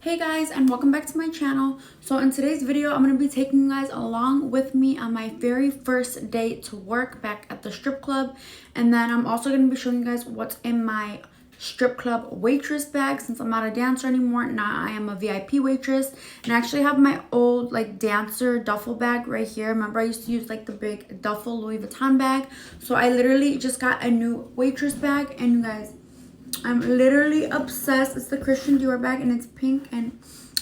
Hey guys, and welcome back to my channel. So in today's video, I'm going to be taking you guys along with me on my very first day to work back at the strip club. And then I'm also going to be showing you guys what's in my strip club waitress bag, since I'm not a dancer anymore. Now I am a VIP waitress, and I actually have my old like dancer duffel bag right here. Remember, I used to use like the big duffel Louis Vuitton bag. So I literally just got a new waitress bag, and you guys, I'm literally obsessed. It's the Christian Dior bag, and it's pink, and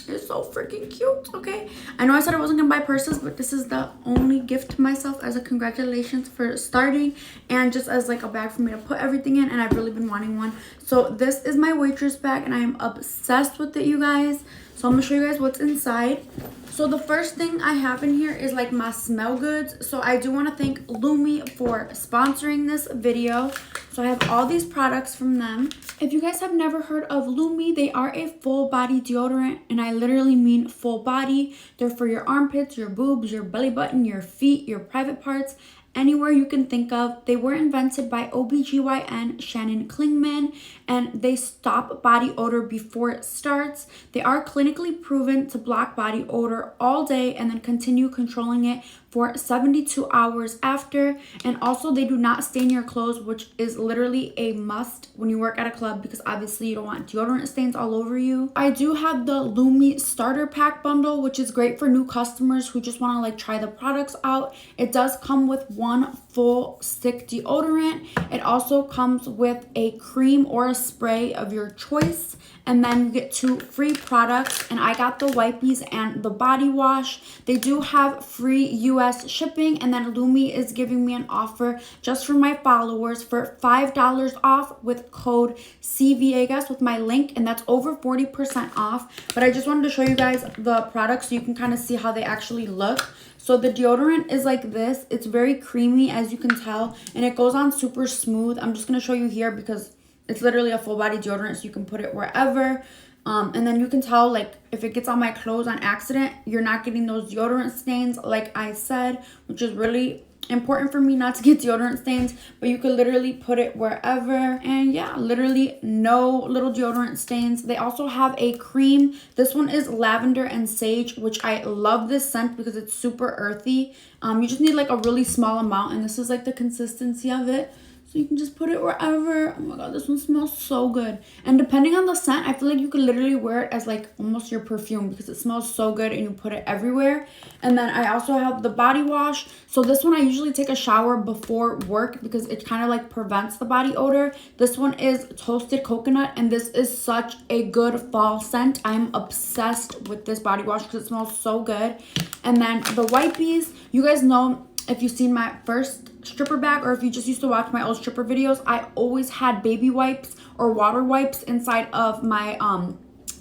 it's so freaking cute. Okay, I know I said I wasn't gonna buy purses, but this is the only gift to myself as a congratulations for starting, and just as like a bag for me to put everything in, and I've really been wanting one. So this is my waitress bag, and I am obsessed with it, you guys. So I'm gonna show you guys what's inside. So the first thing I have in here is like my smell goods. So I do want to thank Lumi for sponsoring this video. So I have all these products from them. If you guys have never heard of Lumi, they are a full body deodorant, and I literally mean full body. They're for your armpits, your boobs, your belly button, your feet, your private parts, anywhere you can think of. They were invented by OBGYN Shannon Klingman, and they stop body odor before it starts. They are clinically proven to block body odor all day and then continue controlling it for 72 hours after. And also, they do not stain your clothes, which is literally a must when you work at a club, because obviously you don't want deodorant stains all over you. I do have the Lumi starter pack bundle, which is great for new customers who just want to like try the products out. It does come with one full stick deodorant. It also comes with a cream or a spray of your choice, and then you get 2 free products, and I got the wipies and the body wash. They do have free US shipping, and then Lumi is giving me an offer just for my followers for $5 off with code CVEGAS with my link, and that's over 40% off. But I just wanted to show you guys the products so you can kind of see how they actually look. So the deodorant is like this. It's very creamy, as you can tell, and it goes on super smooth. I'm just going to show you here because it's literally a full body deodorant, so you can put it wherever. And then you can tell, like, if it gets on my clothes on accident, you're not getting those deodorant stains, like I said, which is really important for me not to get deodorant stains. But you could literally put it wherever, and yeah, literally no little deodorant stains. They also have a cream. This one is lavender and sage, which I love this scent because it's super earthy. You just need like a really small amount, and this is like the consistency of it. So you can just put it wherever. Oh my god, this one smells so good. And depending on the scent, I feel like you could literally wear it as like almost your perfume because it smells so good and you put it everywhere. And then I also have the body wash. So this one I usually take a shower before work because it kind of like prevents the body odor. This one is toasted coconut, and this is such a good fall scent. I'm obsessed with this body wash because it smells so good. And then the wipies, you guys know, if you've seen my first stripper bag, or if you just used to watch my old stripper videos, I always had baby wipes or water wipes inside of my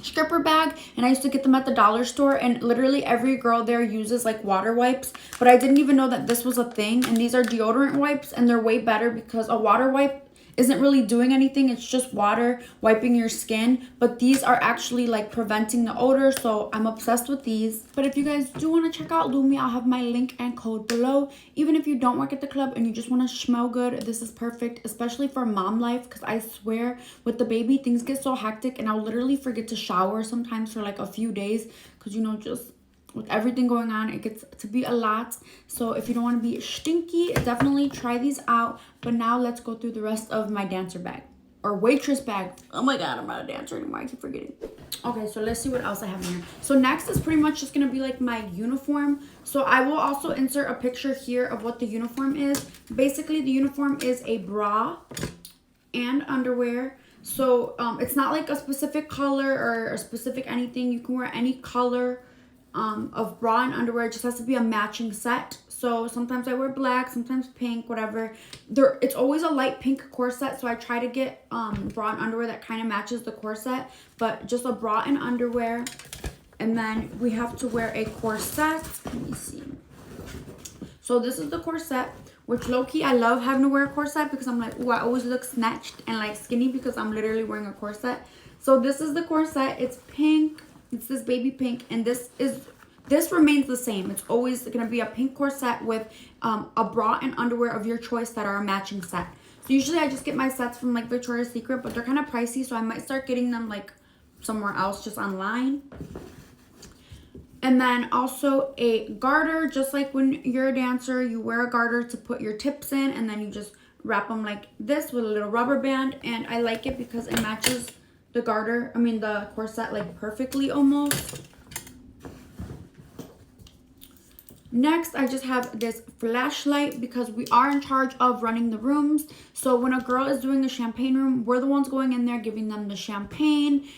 stripper bag, and I used to get them at the dollar store, and literally every girl there uses like water wipes, but I didn't even know that this was a thing. And these are deodorant wipes, and they're way better because a water wipe isn't really doing anything. It's just water wiping your skin, but these are actually like preventing the odor, so I'm obsessed with these. But if you guys do want to check out Lumi, I'll have my link and code below. Even if you don't work at the club and you just want to smell good, this is perfect, especially for mom life, because I swear with the baby things get so hectic, and I'll literally forget to shower sometimes for like a few days because, you know, just with everything going on, it gets to be a lot. So if you don't want to be stinky, definitely try these out. But now let's go through the rest of my dancer bag or waitress bag. Oh my god, I'm not a dancer anymore, I keep forgetting. Okay, so let's see what else I have in here. So next is pretty much just gonna be like my uniform. So I will also insert a picture here of what the uniform is. Basically, the uniform is a bra and underwear. So it's not like a specific color or a specific anything. You can wear any color of bra and underwear. It just has to be a matching set. So sometimes I wear black, sometimes pink, whatever. It's always a light pink corset, so I try to get bra and underwear that kind of matches the corset, but just a bra and underwear. And then we have to wear a corset. Let me see. So this is the corset, which low-key I love having to wear a corset because I'm like, ooh, I always look snatched and like skinny because I'm literally wearing a corset. So this is the corset. It's pink. It's this baby pink, and this remains the same. It's always going to be a pink corset with a bra and underwear of your choice that are a matching set. So usually I just get my sets from like Victoria's Secret, but they're kind of pricey, so I might start getting them like somewhere else, just online. And then also a garter, just like when you're a dancer, you wear a garter to put your tips in, and then you just wrap them like this with a little rubber band. And I like it because it matches the garter, the corset, like perfectly almost. Next, I just have this flashlight because we are in charge of running the rooms. So when a girl is doing the champagne room, we're the ones going in there, giving them the champagne,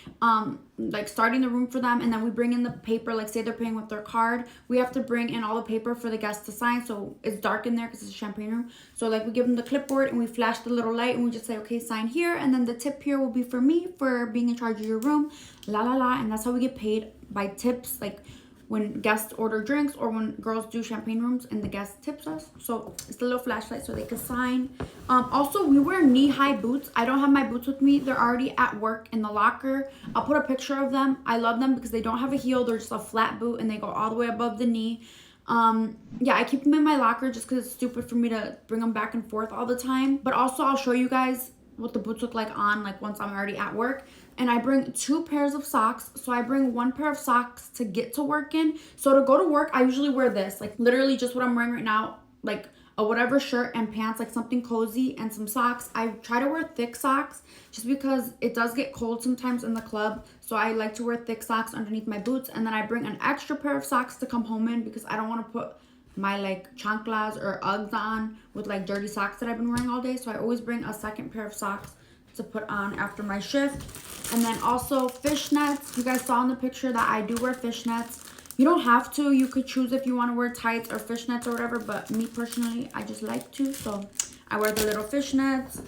like starting the room for them. And then we bring in the paper, like say they're paying with their card. We have to bring in all the paper for the guests to sign. So it's dark in there because it's a champagne room. So like we give them the clipboard and we flash the little light and we just say, okay, sign here. And then the tip here will be for me for being in charge of your room, la la la. And that's how we get paid, by tips, like when guests order drinks or when girls do champagne rooms and the guest tips us. So it's the little flashlight so they can sign. Also, we wear knee-high boots. I don't have my boots with me. They're already at work in the locker. I'll put a picture of them. I love them because they don't have a heel. They're just a flat boot and they go all the way above the knee. Yeah, I keep them in my locker just because it's stupid for me to bring them back and forth all the time. But also, I'll show you guys what the boots look like on, like once I'm already at work. And I bring 2 pairs of socks. So I bring 1 pair of socks to get to work in. So to go to work, I usually wear this, like literally just what I'm wearing right now, like a whatever shirt and pants, like something cozy, and some socks. I try to wear thick socks just because it does get cold sometimes in the club. So I like to wear thick socks underneath my boots. And then I bring an extra pair of socks to come home in because I don't want to put my like chanclas or Uggs on with like dirty socks that I've been wearing all day. So I always bring a second pair of socks to put on after my shift. And then also fishnets. You guys saw in the picture that I do wear fishnets. You don't have to. You could choose if you want to wear tights or fishnets or whatever, but me personally, I just like to. So I wear the little fishnets.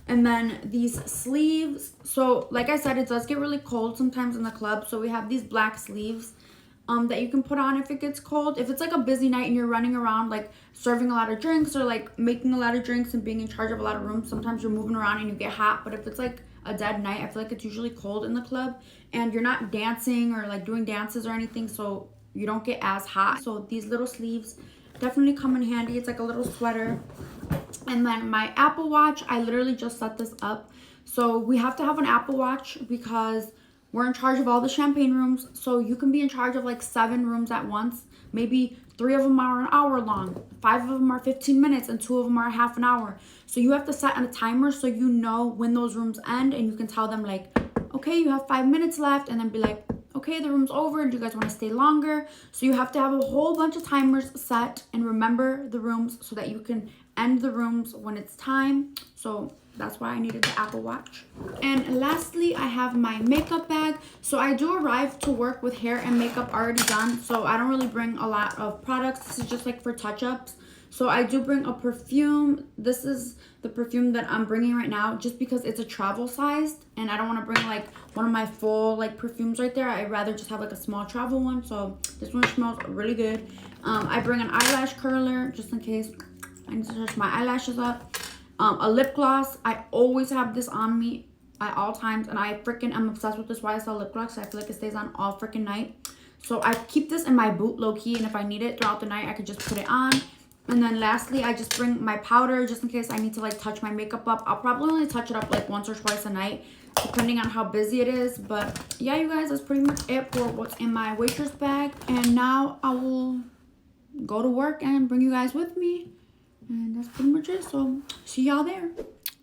And then these sleeves. So like I said, it does get really cold sometimes in the club. So we have these black sleeves that you can put on if it gets cold. If it's like a busy night and you're running around like serving a lot of drinks or like making a lot of drinks and being in charge of a lot of rooms, sometimes you're moving around and you get hot. But if it's like a dead night, I feel like it's usually cold in the club and you're not dancing or like doing dances or anything, so you don't get as hot. So these little sleeves definitely come in handy. It's like a little sweater. And then my Apple Watch, I literally just set this up. So we have to have an Apple Watch because we're in charge of all the champagne rooms. So you can be in charge of like 7 rooms at once. Maybe 3 of them are an hour long, 5 of them are 15 minutes, and 2 of them are half an hour. So you have to set a timer so you know when those rooms end, and you can tell them like, okay, you have 5 minutes left, and then be like, okay, the room's over. Do you guys want to stay longer? So you have to have a whole bunch of timers set and remember the rooms so that you can end the rooms when it's time. So that's why I needed the Apple Watch. And lastly, I have my makeup bag. So I do arrive to work with hair and makeup already done. So I don't really bring a lot of products. This is just like for touch-ups. So I do bring a perfume. This is the perfume that I'm bringing right now just because it's a travel sized. And I don't want to bring like one of my full like perfumes right there. I'd rather just have like a small travel one. So this one smells really good. I bring an eyelash curler just in case I need to touch my eyelashes up. A lip gloss. I always have this on me at all times, and I freaking am obsessed with this YSL lip gloss. I feel like it stays on all freaking night. So I keep this in my boot low key, and if I need it throughout the night, I could just put it on. And then lastly, I just bring my powder just in case I need to like touch my makeup up. I'll probably only touch it up like once or twice a night, depending on how busy it is. But yeah, you guys, that's pretty much it for what's in my waitress bag. And now I will go to work and bring you guys with me. And that's pretty much it. So see y'all there.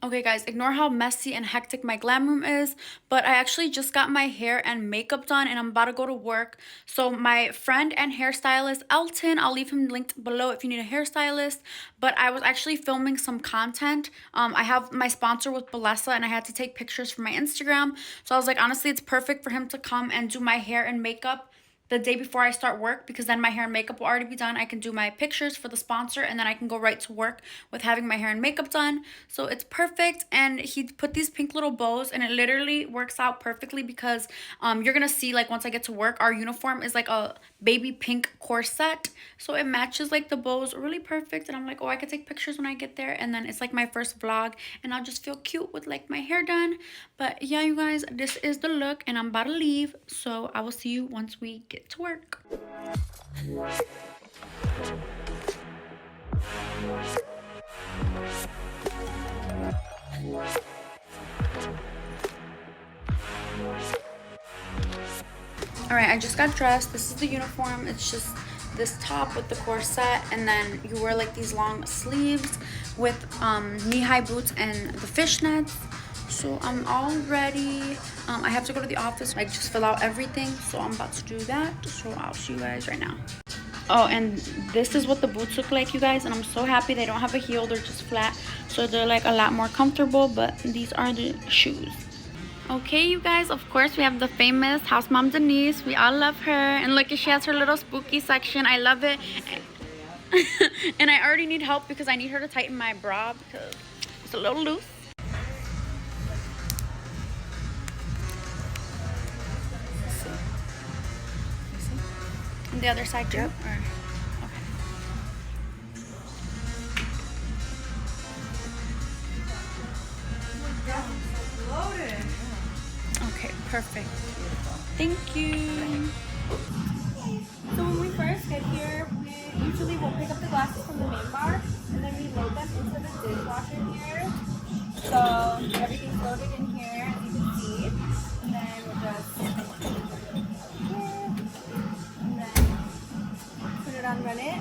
Okay guys, ignore how messy and hectic my glam room is, but I actually just got my hair and makeup done and I'm about to go to work. So my friend and hairstylist Elton, I'll leave him linked below if you need a hairstylist, but I was actually filming some content. I have my sponsor with Balesa and I had to take pictures for my Instagram. So I was like, honestly, it's perfect for him to come and do my hair and makeup the day before I start work, because then my hair and makeup will already be done. I can do my pictures for the sponsor and then I can go right to work with having my hair and makeup done. So it's perfect. And he put these pink little bows and it literally works out perfectly because you're gonna see like once I get to work, our uniform is like a baby pink corset, so it matches like the bows really perfect. And I'm like, oh, I could take pictures when I get there, and then it's like my first vlog and I'll just feel cute with like my hair done. But yeah, you guys, this is the look and I'm about to leave, so I will see you once we get to work. All right, I just got dressed. This is the uniform. It's just this top with the corset, and then you wear like these long sleeves with knee-high boots and the fishnets. So I'm all ready. I have to go to the office, like just fill out everything. So I'm about to do that. So I'll see you guys right now. Oh, and this is what the boots look like, you guys. And I'm so happy they don't have a heel. They're just flat. So they're like a lot more comfortable. But these are the shoes. Okay, you guys, of course, we have the famous house mom Denise. We all love her. And look, she has her little spooky section. I love it. And I already need help because I need her to tighten my bra because it's a little loose. And the other side too? Yep. Or, okay. Okay, perfect. Thank you. So when we first get here, we usually will pick up the glasses from the main bar and then we load them into the dishwasher here. So everything's loaded in here, as you can see. And then we'll just put it here and then put it on, run it.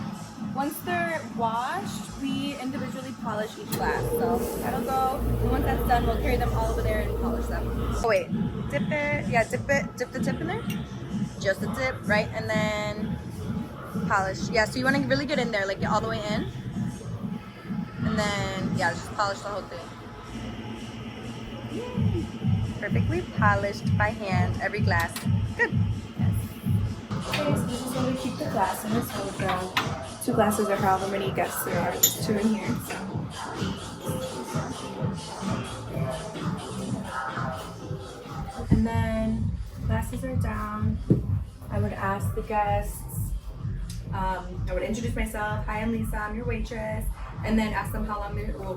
Once they're washed, we individually polish each glass. So that'll go, and once that's done, we'll carry them all over there and polish them. Oh wait, dip it, yeah, dip the tip in there. Just a tip, right? And then polish. Yeah, so you want to really get in there, like get all the way in. And then, yeah, just polish the whole thing. Yay. Perfectly polished by hand, every glass. Good. Yes. Okay, so this is where we keep the glasses. So we've got 2 glasses or however many guests there are. There's 2 in here. So. And then glasses are down. I would ask the guests, I would introduce myself. Hi, I'm Lisa, I'm your waitress. And then ask them how long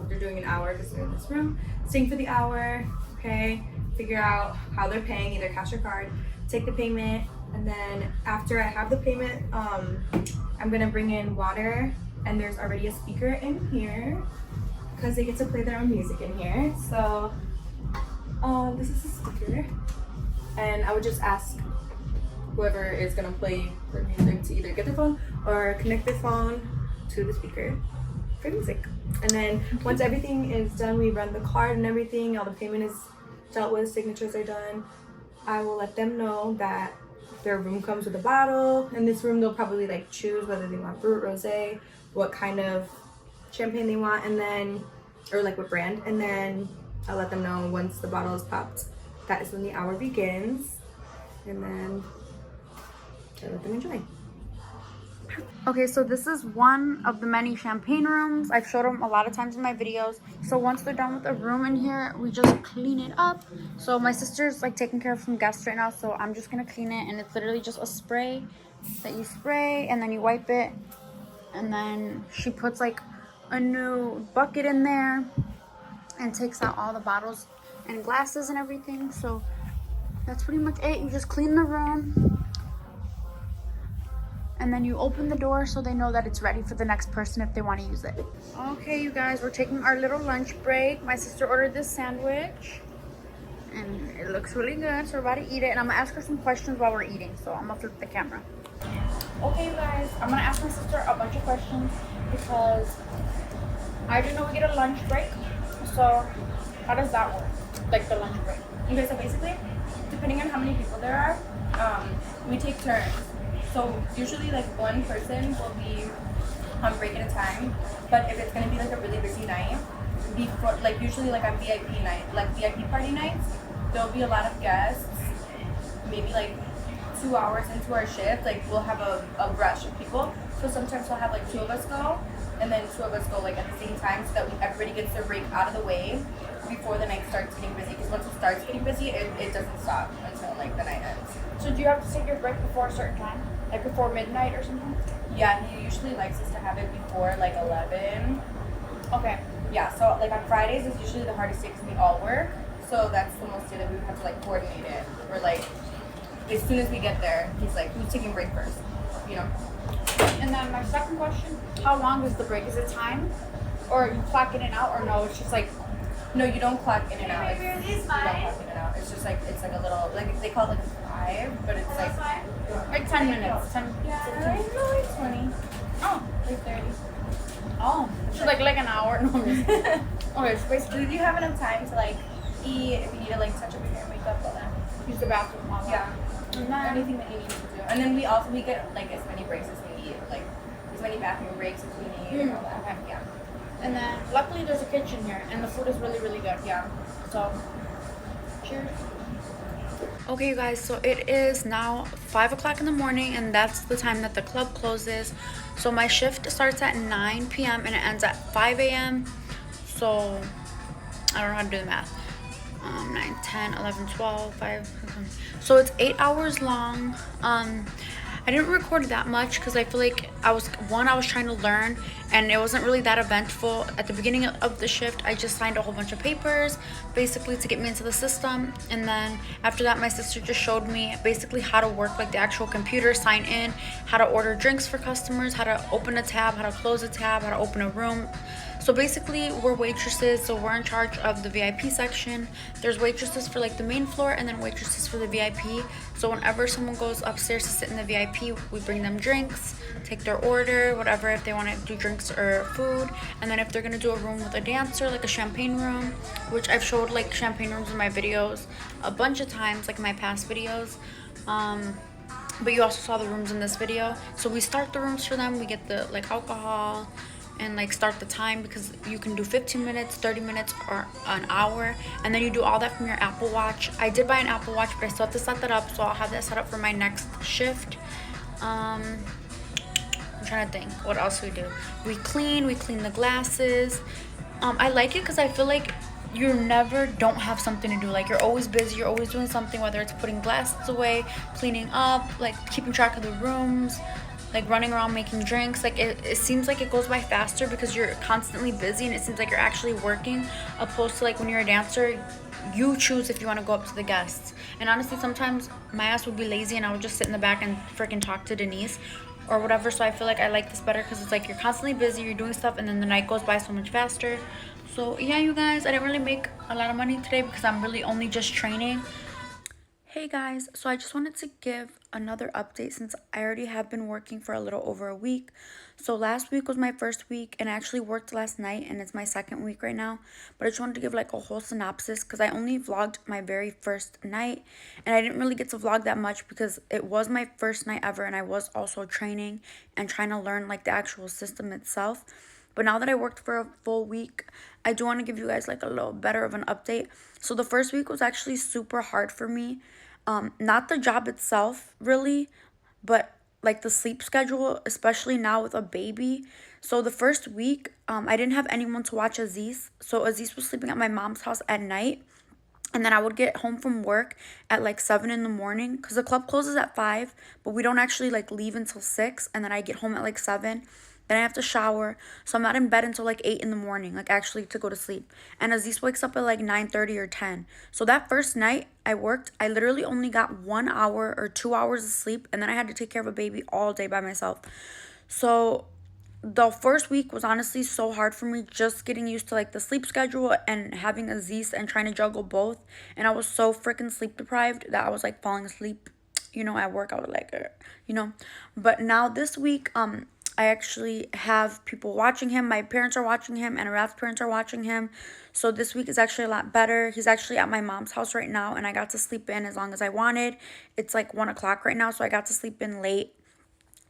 they're doing an hour because they're in this room. Sing for the hour, okay? Figure out how they're paying, either cash or card. Take the payment, and then after I have the payment, I'm gonna bring in water, and there's already a speaker in here because they get to play their own music in here. So this is a speaker, and I would just ask whoever is gonna play their music to either get their phone or connect their phone to the speaker for music. And then once everything is done, we run the card and everything, all the payment is dealt with, signatures are done, I will let them know that their room comes with a bottle. In this room, they'll probably like choose whether they want brut, rosé, what kind of champagne they want, and then, or like what brand, and then I'll let them know once the bottle is popped, that is when the hour begins, and then I let them enjoy. Okay, so this is one of the many champagne rooms. I've showed them a lot of times in my videos. So once they're done with the room in here, we just clean it up. So my sister's like taking care of some guests right now, so I'm just gonna clean it, and it's literally just a spray that you spray and then you wipe it, and then she puts like a new bucket in there and takes out all the bottles and glasses and everything. So that's pretty much it. You just clean the room, and then you open the door so they know that it's ready for the next person if they want to use it. Okay, you guys, we're taking our little lunch break. My sister ordered this sandwich, and it looks really good, so we're about to eat it. And I'm gonna ask her some questions while we're eating, so I'm gonna flip the camera. Okay, you guys, I'm gonna ask my sister a bunch of questions because I didn't know we get a lunch break. So how does that work, like the lunch break? Okay, so basically, depending on how many people there are, we take turns. So usually like one person will be on break at a time, but if it's gonna be like a really busy night, before, like usually like on VIP night, like VIP party nights, there'll be a lot of guests, maybe like 2 hours into our shift, like we'll have a rush of people. So sometimes we'll have like 2 of us go, and then 2 of us go like at the same time, so that everybody gets their break out of the way before the night starts getting busy. Because once it starts getting busy, it doesn't stop until like the night ends. So do you have to take your break before a certain time? Like before midnight or something? Yeah, he usually likes us to have it before like 11. Okay. Yeah, so like on Fridays is usually the hardest day because we all work. So that's the most day that we would have to like coordinate it. Or like, as soon as we get there, he's like, who's taking break first? You know? And then my second question, how long is the break? Is it timed? Or you clock in and out, or no, it's just like... No, you don't clock in and out. You don't clock in and out. It's just like, it's like a little, like they call it like 5, but it's like 10 minutes. 10. yeah, like 20. Oh, Like 30. oh, so like an hour. No, okay, so basically, Do you have enough time to like eat if you need to like touch up your hair and makeup, all that? use the bathroom. All that. Yeah. And then, Anything that you need to do. And then we get like as many breaks as we need, like as many bathroom breaks as we need and all that. Okay. Yeah. and then, luckily, there's a kitchen here, and the food is really, really good. Yeah. So, cheers. Okay, you guys, so it is now 5 o'clock in the morning, and that's the time that the club closes. So my shift starts at 9 p.m. and it ends at 5 a.m. So I don't know how to do the math. 9, 10, 11, 12, 5. So it's 8 hours long. I didn't record that much because I feel like I was trying to learn, and it wasn't really that eventful. At the beginning of the shift, I just signed a whole bunch of papers basically to get me into the system, and then after that my sister just showed me basically how to work like the actual computer, sign in, how to order drinks for customers, how to open a tab, how to close a tab, how to open a room. So basically, we're waitresses, so we're in charge of the VIP section. There's waitresses for like the main floor, and then waitresses for the VIP. So whenever someone goes upstairs to sit in the VIP, we bring them drinks, take their order, whatever, if they want to do drinks or food. And then if they're gonna do a room with a dancer, like a champagne room, which I've showed like champagne rooms in my videos a bunch of times, like in my past videos. But you also saw the rooms in this video. So we start the rooms for them. We get the like alcohol and like start the time, because you can do 15 minutes, 30 minutes, or an hour, and then you do all that from your Apple Watch. I did buy an Apple Watch, but I still have to set that up, so I'll have that set up for my next shift. I'm trying to think what else we do. We clean the glasses. I like it because I feel like you never don't have something to do. Like, you're always busy, you're always doing something, whether it's putting glasses away, cleaning up, like keeping track of the rooms, like running around making drinks. Like it seems like it goes by faster because you're constantly busy, and it seems like you're actually working, opposed to like when you're a dancer, you choose if you want to go up to the guests. And honestly, sometimes my ass would be lazy and I would just sit in the back and freaking talk to Denise or whatever. So I feel like I like this better because it's like you're constantly busy, you're doing stuff, and then the night goes by so much faster. So yeah, you guys, I didn't really make a lot of money today because I'm really only just training. Hey guys, so I just wanted to give another update since I already have been working for a little over a week. So last week was my first week, and I actually worked last night, and it's my second week right now. But I just wanted to give like a whole synopsis because I only vlogged my very first night, and I didn't really get to vlog that much because it was my first night ever, and I was also training and trying to learn like the actual system itself. But now that I worked for a full week, I do want to give you guys like a little better of an update. So the first week was actually super hard for me. Not the job itself really, but like the sleep schedule, especially now with a baby. So the first week, I didn't have anyone to watch Aziz. So Aziz was sleeping at my mom's house at night. And then I would get home from work at like 7 in the morning because the club closes at 5, but we don't actually like leave until 6. And then I get home at like 7. Then I have to shower. So I'm not in bed until like 8 in the morning, like actually to go to sleep. And Aziz wakes up at like 9:30 or 10. So that first night I worked, I literally only got 1 hour or 2 hours of sleep. And then I had to take care of a baby all day by myself. So the first week was honestly so hard for me, just getting used to like the sleep schedule and having Aziz and trying to juggle both. And I was so freaking sleep deprived that I was like falling asleep, at work. I was like, But now this week, I actually have people watching him. My parents are watching him, and Araf's parents are watching him. So this week is actually a lot better. He's actually at my mom's house right now, and I got to sleep in as long as I wanted. It's like 1 o'clock right now, so I got to sleep in late.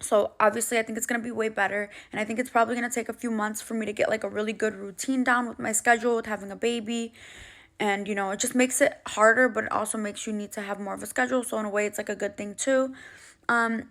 So obviously I think it's going to be way better, and I think it's probably going to take a few months for me to get like a really good routine down with my schedule, with having a baby. And it just makes it harder, but it also makes you need to have more of a schedule. So in a way, it's like a good thing too.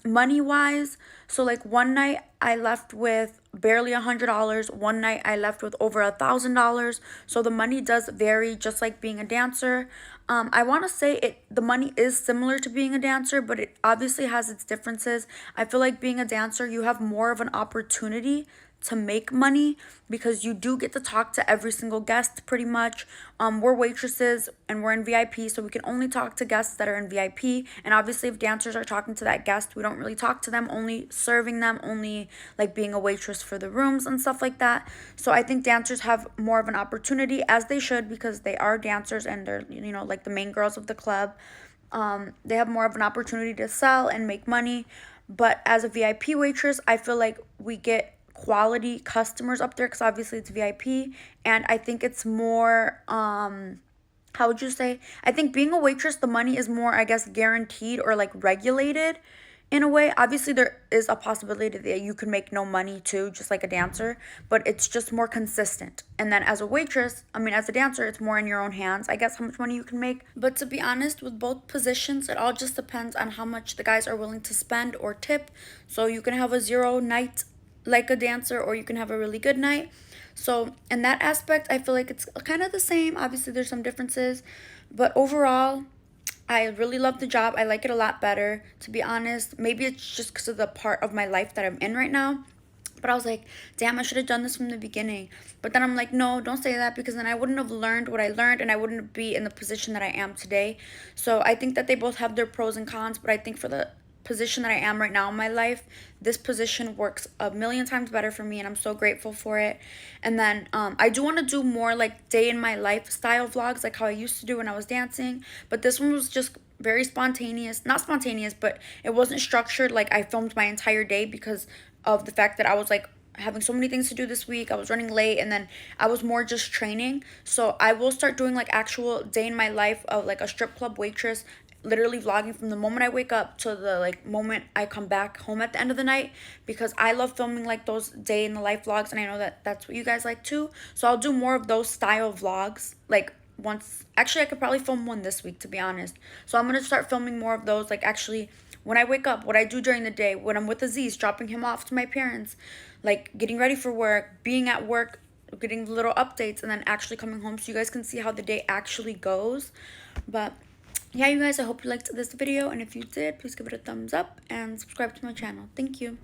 Money wise, so like one night I left with barely $100. One night I left with over $1,000. So the money does vary, just like being a dancer. I want to say the money is similar to being a dancer, but it obviously has its differences. I feel like being a dancer, you have more of an opportunity to make money because you do get to talk to every single guest pretty much. We're waitresses and we're in VIP, so we can only talk to guests that are in VIP. And obviously if dancers are talking to that guest, we don't really talk to them, only serving them, only like being a waitress for the rooms and stuff like that. So I think dancers have more of an opportunity, as they should, because they are dancers and they're like the main girls of the club. they have more of an opportunity to sell and make money. But as a VIP waitress, I feel like we get quality customers up there because obviously it's VIP, and I think it's more how would you say? I think being a waitress, the money is more, I guess, guaranteed or like regulated in a way. Obviously, there is a possibility that you can make no money too, just like a dancer, but it's just more consistent. And then as a waitress, I mean, as a dancer, it's more in your own hands, I guess, how much money you can make. But to be honest, with both positions, it all just depends on how much the guys are willing to spend or tip. So you can have a zero night like a dancer, or you can have a really good night. So in that aspect, I feel like it's kind of the same. Obviously, there's some differences, but overall, I really love the job. I like it a lot better, to be honest. Maybe it's just because of the part of my life that I'm in right now. But I was like, damn, I should have done this from the beginning. But then I'm like, no, don't say that, because then I wouldn't have learned what I learned and I wouldn't be in the position that I am today. So I think that they both have their pros and cons, but I think for the position that I am right now in my life, this position works a million times better for me, and I'm so grateful for it. And then I do want to do more like day in my life style vlogs, like how I used to do when I was dancing, but this one was just very spontaneous. Not spontaneous, but it wasn't structured. Like I filmed my entire day because of the fact that I was like having so many things to do this week. I was running late, and then I was more just training. So I will start doing like actual day in my life of like a strip club waitress, literally vlogging from the moment I wake up to the like moment I come back home at the end of the night, because I love filming like those day in the life vlogs, and I know that that's what you guys like too. So I'll do more of those style vlogs, like once, actually I could probably film one this week, to be honest. So I'm gonna start filming more of those, like actually when I wake up, what I do during the day, when I'm with Aziz, dropping him off to my parents, like getting ready for work, being at work, getting little updates, and then actually coming home so you guys can see how the day actually goes. But yeah, you guys, I hope you liked this video, and if you did, please give it a thumbs up and subscribe to my channel. Thank you.